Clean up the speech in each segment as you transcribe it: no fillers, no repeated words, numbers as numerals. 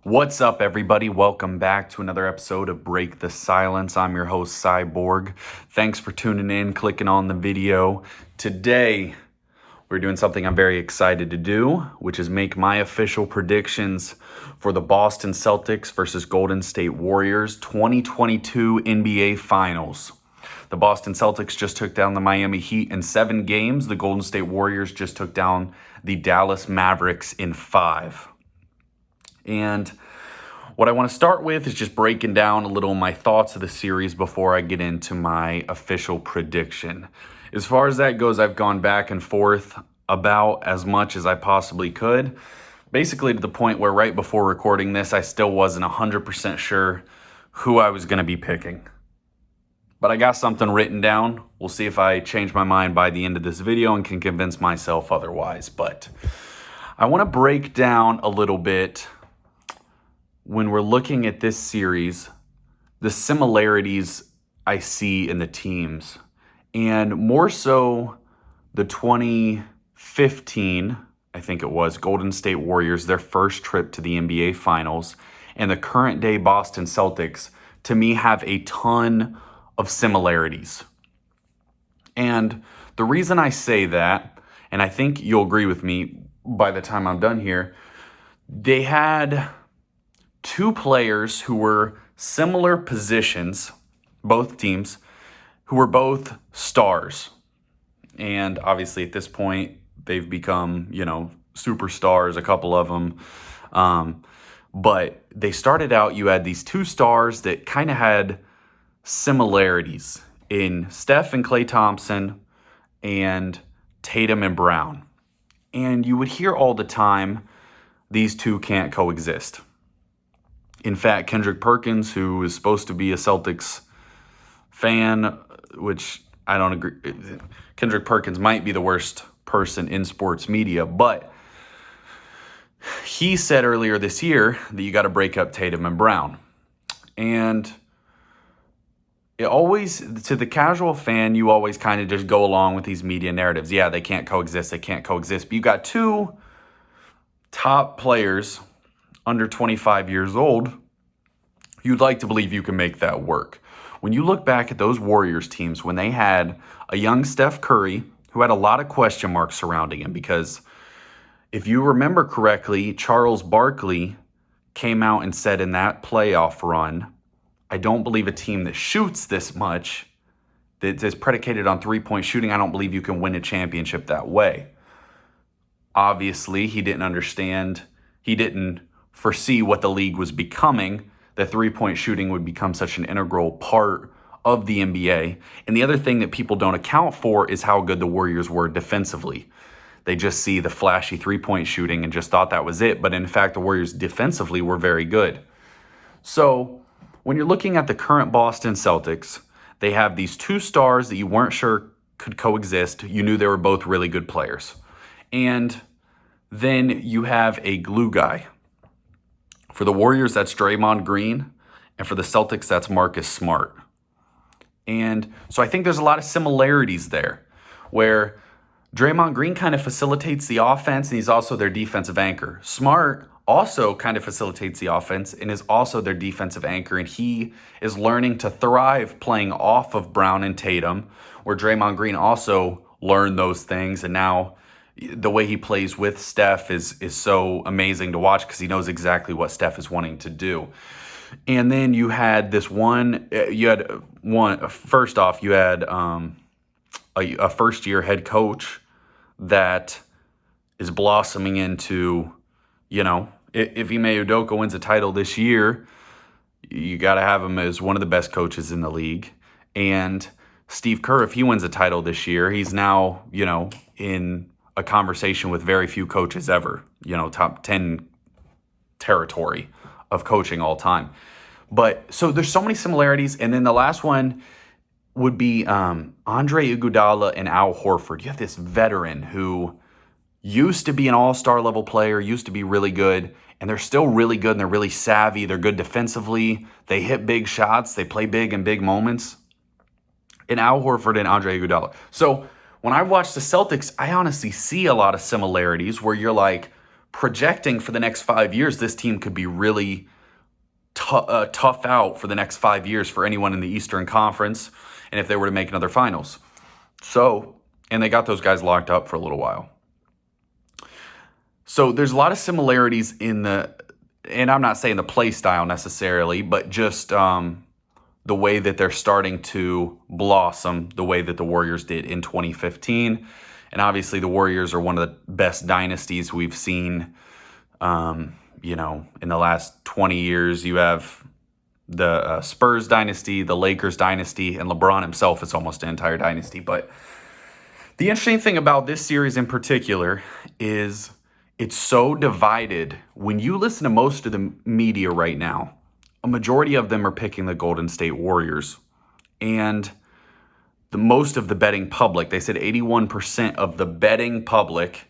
What's up, everybody? Welcome back to another episode of Break the Silence. I'm your host, Cyborg. Thanks for tuning in, clicking on the video. Today, we're doing something I'm very excited to do, which is make my official predictions for the Boston Celtics versus Golden State Warriors 2022 NBA Finals. The Boston Celtics just took down the Miami Heat in 7 games. The Golden State Warriors just took down the Dallas Mavericks in 5. And what I want to start with is just breaking down a little my thoughts of the series before I get into my official prediction. As far as that goes, I've gone back and forth about as much as I possibly could. Basically to the point where right before recording this, I still wasn't 100% sure who I was going to be picking. But I got something written down. We'll see if I change my mind by the end of this video and can convince myself otherwise. But I want to break down a little bit when we're looking at this series, the similarities I see in the teams, and more so the 2015, I think it was, Golden State Warriors, their first trip to the NBA Finals, and the current day Boston Celtics, to me, have a ton of similarities. And the reason I say that, and I think you'll agree with me by the time I'm done here, they had 2 players who were similar positions, both teams, who were both stars. And obviously at this point, they've become, superstars, a couple of them. But they started out, you had these 2 stars that kind of had similarities in Steph and Klay Thompson and Tatum and Brown. And you would hear all the time, these 2 can't coexist. In fact, Kendrick Perkins, who is supposed to be a Celtics fan, which I don't agree. Kendrick Perkins might be the worst person in sports media, but he said earlier this year that you got to break up Tatum and Brown. And it always, to the casual fan, you always kind of just go along with these media narratives. Yeah, they can't coexist. But you got 2 top players under 25 years old, you'd like to believe you can make that work. When you look back at those Warriors teams, when they had a young Steph Curry, who had a lot of question marks surrounding him, because if you remember correctly, Charles Barkley came out and said in that playoff run, I don't believe a team that shoots this much, that is predicated on three-point shooting, I don't believe you can win a championship that way. Obviously, he didn't foresee what the league was becoming, that three-point shooting would become such an integral part of the NBA. And the other thing that people don't account for is how good the Warriors were defensively. They just see the flashy three-point shooting and just thought that was it. But in fact, the Warriors defensively were very good. So when you're looking at the current Boston Celtics, they have these 2 stars that you weren't sure could coexist. You knew they were both really good players. And then you have a glue guy. For the Warriors, that's Draymond Green. And for the Celtics, that's Marcus Smart. And so I think there's a lot of similarities there, where Draymond Green kind of facilitates the offense, and he's also their defensive anchor. Smart also kind of facilitates the offense and is also their defensive anchor. And he is learning to thrive playing off of Brown and Tatum, where Draymond Green also learned those things. And now the way he plays with Steph is so amazing to watch, because he knows exactly what Steph is wanting to do. And then you had first off, you had a first-year head coach that is blossoming into, if Ime Udoka wins a title this year, you got to have him as one of the best coaches in the league. And Steve Kerr, if he wins a title this year, he's now, in a conversation with very few coaches ever, top 10 territory of coaching all time. But so there's so many similarities. And then the last one would be Andre Iguodala and Al Horford. You have this veteran who used to be an all-star level player, used to be really good, and they're still really good, and they're really savvy. They're good defensively. They hit big shots. They play big in big moments. And Al Horford and Andre Iguodala. So when I watch the Celtics, I honestly see a lot of similarities where you're like, projecting for the next 5 years, this team could be really tough out for the next 5 years for anyone in the Eastern Conference, and if they were to make another finals. So, and they got those guys locked up for a little while. So there's a lot of similarities and I'm not saying the play style necessarily, but just the way that they're starting to blossom, the way that the Warriors did in 2015. And obviously the Warriors are one of the best dynasties we've seen, in the last 20 years. You have the Spurs dynasty, the Lakers dynasty, and LeBron himself is almost an entire dynasty. But the interesting thing about this series in particular is it's so divided. When you listen to most of the media right now, a majority of them are picking the Golden State Warriors. And most of the betting public, they said 81% of the betting public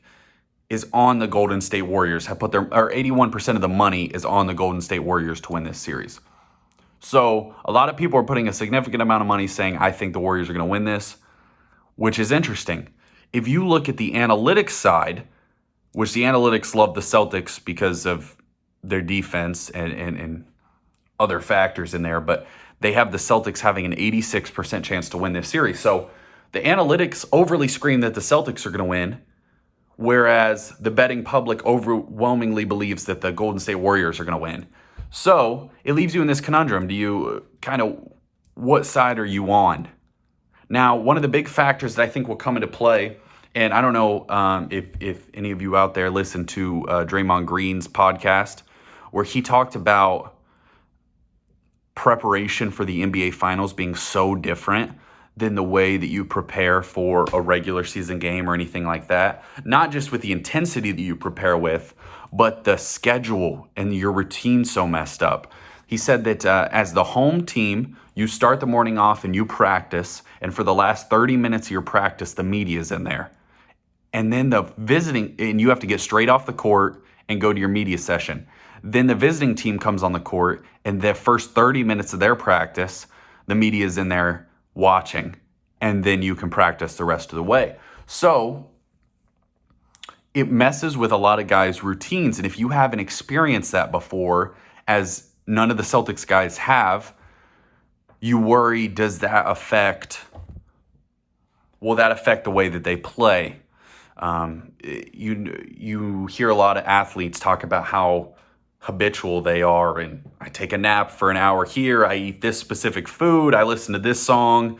is on the Golden State Warriors, 81% of the money is on the Golden State Warriors to win this series. So a lot of people are putting a significant amount of money saying, I think the Warriors are going to win this, which is interesting. If you look at the analytics side, which the analytics love the Celtics because of their defense and other factors in there, but they have the Celtics having an 86% chance to win this series. So the analytics overly scream that the Celtics are going to win, whereas the betting public overwhelmingly believes that the Golden State Warriors are going to win. So it leaves you in this conundrum. What side are you on? Now, one of the big factors that I think will come into play, and I don't know if any of you out there listen to Draymond Green's podcast, where he talked about preparation for the NBA Finals being so different than the way that you prepare for a regular season game or anything like that. Not just with the intensity that you prepare with, but the schedule and your routine so messed up. He said that as the home team, you start the morning off and you practice, and for the last 30 minutes of your practice, the media's in there. And then and you have to get straight off the court and go to your media session. Then the visiting team comes on the court, and the first 30 minutes of their practice, the media is in there watching, and then you can practice the rest of the way. So it messes with a lot of guys' routines, and if you haven't experienced that before, as none of the Celtics guys have, you worry, will that affect the way that they play? You hear a lot of athletes talk about how habitual they are, and I take a nap for an hour here, I eat this specific food, I listen to this song,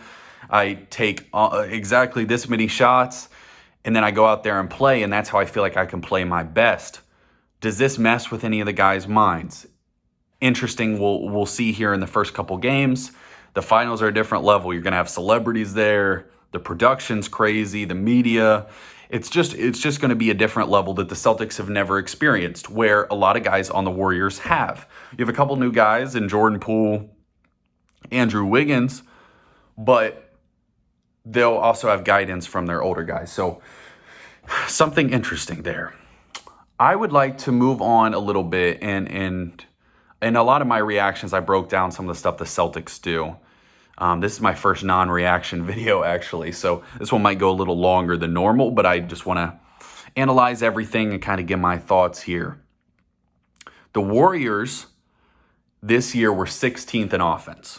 I take exactly this many shots, and then I go out there and play, and that's how I feel like I can play my best. Does this mess with any of the guys' minds? Interesting. We'll see here in the first couple games. The finals are a different level. You're going to have celebrities there. The production's crazy. The media. It's just going to be a different level that the Celtics have never experienced, where a lot of guys on the Warriors have. You have a couple new guys in Jordan Poole, Andrew Wiggins, but they'll also have guidance from their older guys. So something interesting there. I would like to move on a little bit, and in a lot of my reactions, I broke down some of the stuff the Celtics do. This is my first non-reaction video, actually, so this one might go a little longer than normal, but I just want to analyze everything and kind of give my thoughts here. The Warriors this year were 16th in offense.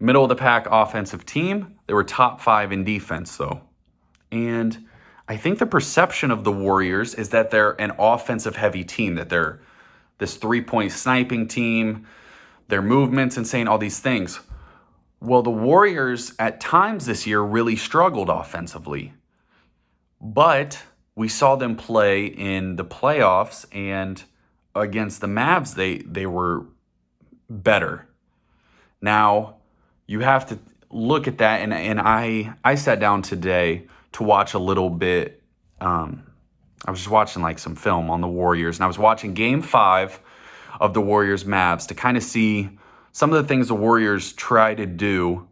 Middle of the pack offensive team. They were top 5 in defense, though. And I think the perception of the Warriors is that they're an offensive-heavy team, that they're this three-point sniping team, their movements and saying all these things. Well, the Warriors at times this year really struggled offensively. But we saw them play in the playoffs, and against the Mavs, they were better. Now, you have to look at that, and I sat down today to watch a little bit. I was just watching like some film on the Warriors, and I was watching Game 5 of the Warriors-Mavs to kind of see some of the things the Warriors try to do.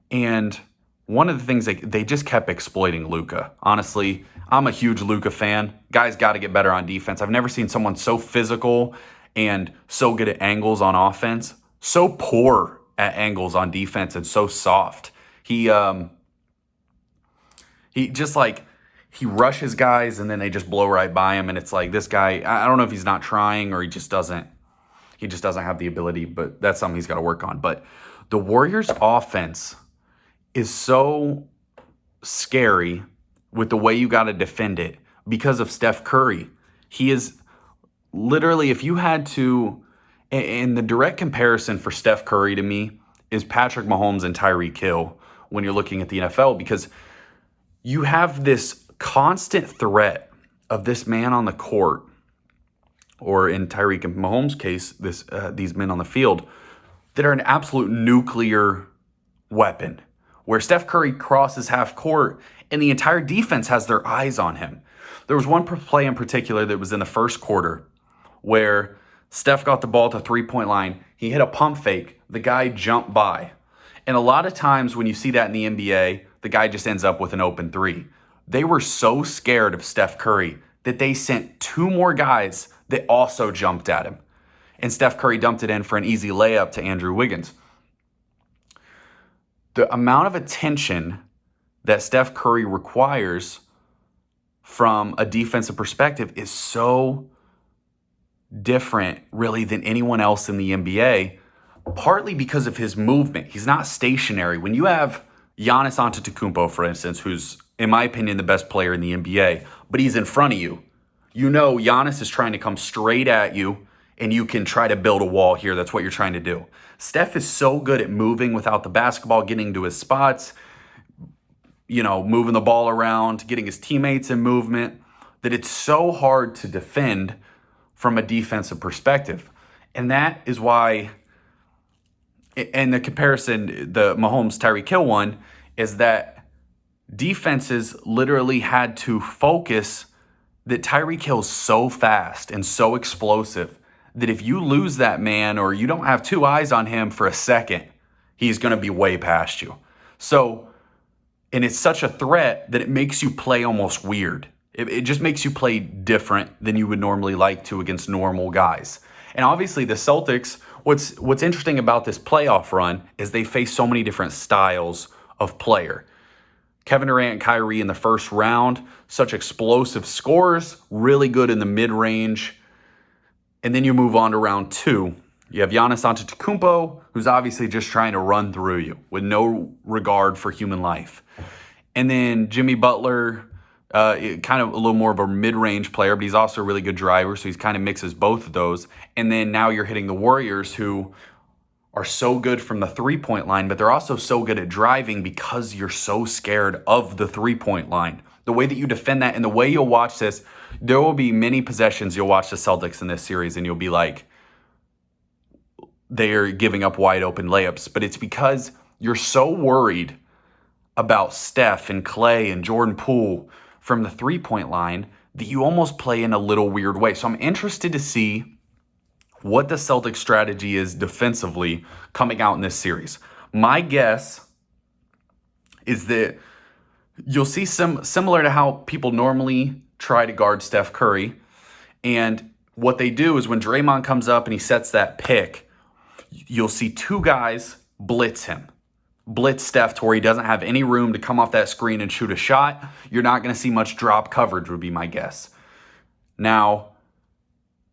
And one of the things they just kept exploiting Luka. Honestly, I'm a huge Luka fan. Guys got to get better on defense. I've never seen someone so physical and so good at angles on offense, so poor at angles on defense, and so soft. He he rushes guys and then they just blow right by him. And it's like, this guy, I don't know if he's not trying or he just doesn't have the ability, but that's something he's got to work on. But the Warriors offense is so scary with the way you got to defend it because of Steph Curry. He is literally, if you had to, and the direct comparison for Steph Curry to me is Patrick Mahomes and Tyreek Hill when you're looking at the NFL, because you have this constant threat of this man on the court, or in Tyreek and Mahomes' case, these men on the field that are an absolute nuclear weapon, where Steph Curry crosses half court and the entire defense has their eyes on him. There was one play in particular that was in the first quarter where Steph got the ball to three-point line. He hit a pump fake. The guy jumped by. And a lot of times when you see that in the NBA, the guy just ends up with an open three. They were so scared of Steph Curry that they sent two more guys that also jumped at him. And Steph Curry dumped it in for an easy layup to Andrew Wiggins. The amount of attention that Steph Curry requires from a defensive perspective is so different, really, than anyone else in the NBA, partly because of his movement. He's not stationary. When you have Giannis Antetokounmpo, for instance, who's, in my opinion, the best player in the NBA, but he's in front of you, you know Giannis is trying to come straight at you, and you can try to build a wall here. That's what you're trying to do. Steph is so good at moving without the basketball, getting to his spots, moving the ball around, getting his teammates in movement, that it's so hard to defend from a defensive perspective. And that is why, and the comparison, the Mahomes Tyreek Hill one, is that defenses literally had to focus that Tyreek Hill's so fast and so explosive that if you lose that man or you don't have two eyes on him for a second, he's going to be way past you. So, and it's such a threat that it makes you play almost weird. It just makes you play different than you would normally like to against normal guys. And obviously the Celtics, what's interesting about this playoff run is they face so many different styles of player. Kevin Durant and Kyrie in the first round, such explosive scores, really good in the mid-range. And then you move on to round two. You have Giannis Antetokounmpo, who's obviously just trying to run through you with no regard for human life. And then Jimmy Butler, kind of a little more of a mid-range player, but he's also a really good driver, so he's kind of mixes both of those. And then now you're hitting the Warriors, who are so good from the three-point line, but they're also so good at driving because you're so scared of the three-point line. The way that you defend that and the way you'll watch this, there will be many possessions you'll watch the Celtics in this series and you'll be like, they're giving up wide open layups. But it's because you're so worried about Steph and Clay and Jordan Poole from the three-point line that you almost play in a little weird way. So I'm interested to see what the Celtics strategy is defensively coming out in this series. My guess is that you'll see some similar to how people normally try to guard Steph Curry. And what they do is when Draymond comes up and he sets that pick, you'll see two guys blitz him. Blitz Steph to where he doesn't have any room to come off that screen and shoot a shot. You're not going to see much drop coverage, would be my guess. Now,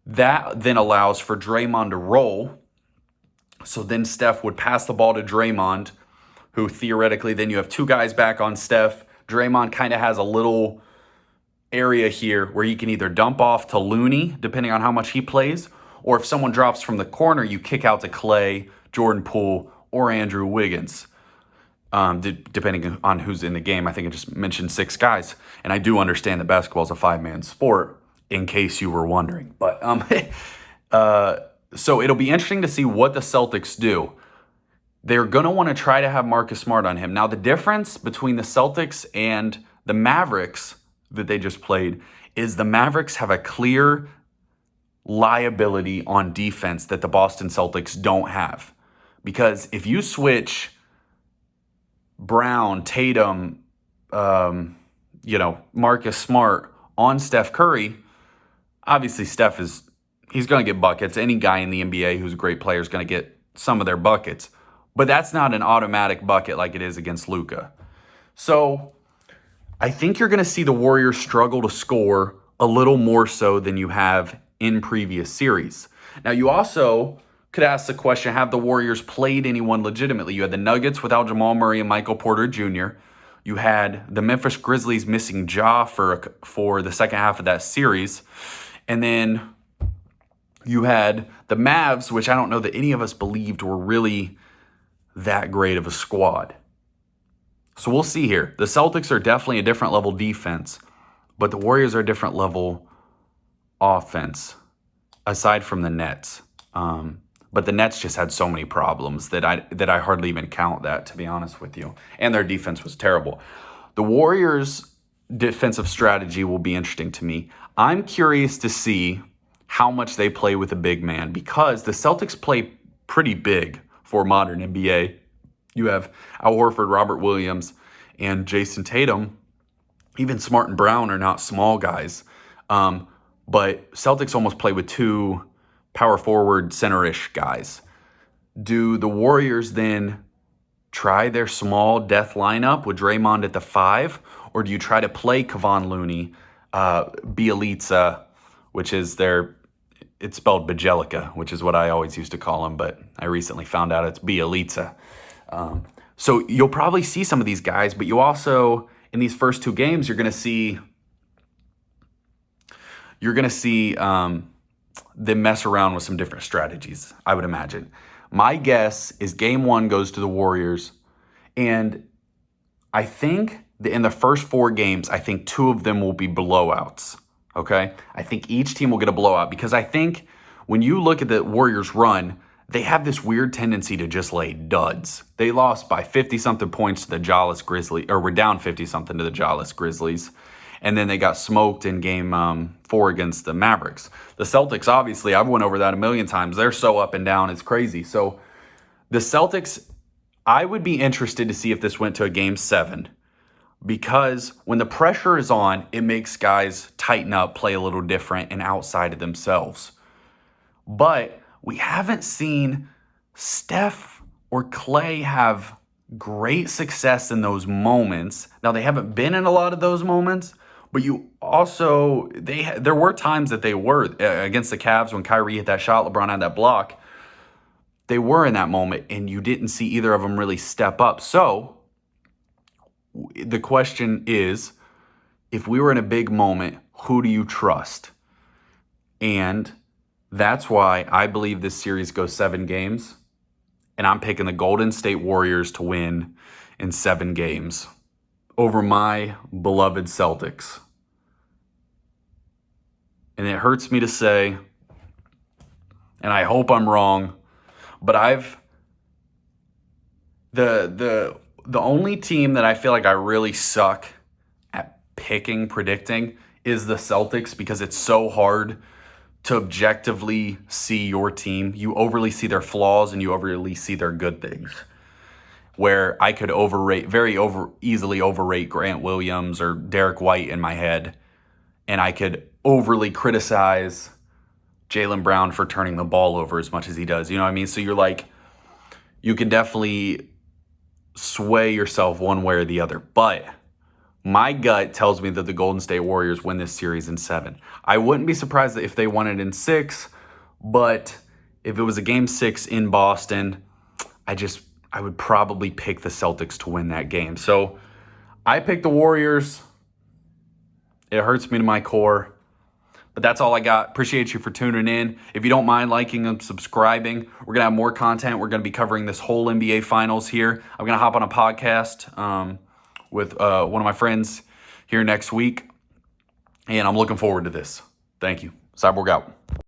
that then allows for Draymond to roll. So then Steph would pass the ball to Draymond, who theoretically then you have two guys back on Steph. Draymond kind of has a little area here where he can either dump off to Looney, depending on how much he plays, or if someone drops from the corner, you kick out to Clay, Jordan Poole, or Andrew Wiggins, depending on who's in the game. I think I just mentioned 6 guys, and I do understand that basketball is a 5-man sport, in case you were wondering. But so it'll be interesting to see what the Celtics do. They're going to want to try to have Marcus Smart on him. Now, the difference between the Celtics and the Mavericks that they just played is the Mavericks have a clear liability on defense that the Boston Celtics don't have. Because if you switch Brown, Tatum, Marcus Smart on Steph Curry, obviously he's going to get buckets. Any guy in the NBA who's a great player is going to get some of their buckets. But that's not an automatic bucket like it is against Luka. So I think you're going to see the Warriors struggle to score a little more so than you have in previous series. Now, you also could ask the question, have the Warriors played anyone legitimately? You had the Nuggets without Jamal Murray and Michael Porter Jr. You had the Memphis Grizzlies missing Ja for the second half of that series. And then you had the Mavs, which I don't know that any of us believed were really that great of a squad. So we'll see here. The Celtics are definitely a different level defense, but the Warriors are a different level offense, aside from the Nets. But the Nets just had so many problems that I hardly even count that, to be honest with you. And their defense was terrible. The Warriors' defensive strategy will be interesting to me. I'm curious to see how much they play with a big man, because the Celtics play pretty big for modern NBA. You have Al Horford, Robert Williams, and Jayson Tatum. Even Smart and Brown are not small guys. But Celtics almost play with two power forward center-ish guys. Do the Warriors then try their small death lineup with Draymond at the 5? Or do you try to play Kevon Looney, Bielitsa, which is it's spelled Bajelica, which is what I always used to call him, but I recently found out it's Bielitsa. So you'll probably see some of these guys, but you also, in these first two games, you're going to see them mess around with some different strategies, I would imagine. My guess is game 1 goes to the Warriors, and I think that in the first 4 games, I think 2 of them will be blowouts, okay? I think each team will get a blowout, because I think when you look at the Warriors' run, they have this weird tendency to just lay duds. They lost by 50-something points to the Jawless Grizzlies, or were down 50-something to the Jawless Grizzlies. And then they got smoked in game 4 against the Mavericks. The Celtics, obviously, I've went over that a million times. They're so up and down, it's crazy. So the Celtics, I would be interested to see if this went to a game 7. Because when the pressure is on, it makes guys tighten up, play a little different, and outside of themselves. But we haven't seen Steph or Clay have great success in those moments. Now, they haven't been in a lot of those moments, but you also, there were times that they were against the Cavs when Kyrie hit that shot, LeBron had that block. They were in that moment, and you didn't see either of them really step up. So the question is, if we were in a big moment, who do you trust? And that's why I believe this series goes 7 games, and I'm picking the Golden State Warriors to win in 7 games over my beloved Celtics. And it hurts me to say, and I hope I'm wrong, but the only team that I feel like I really suck at predicting is the Celtics, because it's so hard to objectively see your team. You overly see their flaws and you overly see their good things. Where I could easily overrate Grant Williams or Derek White in my head, and I could overly criticize Jaylen Brown for turning the ball over as much as he does. You know what I mean? So you can definitely sway yourself one way or the other. But my gut tells me that the Golden State Warriors win this series in 7. I wouldn't be surprised if they won it in 6, but if it was a game 6 in Boston, I would probably pick the Celtics to win that game. So I picked the Warriors. It hurts me to my core, but that's all I got. Appreciate you for tuning in. If you don't mind liking and subscribing, we're going to have more content. We're going to be covering this whole NBA Finals here. I'm going to hop on a podcast with one of my friends here next week, and I'm looking forward to this. Thank you. Cyborg out.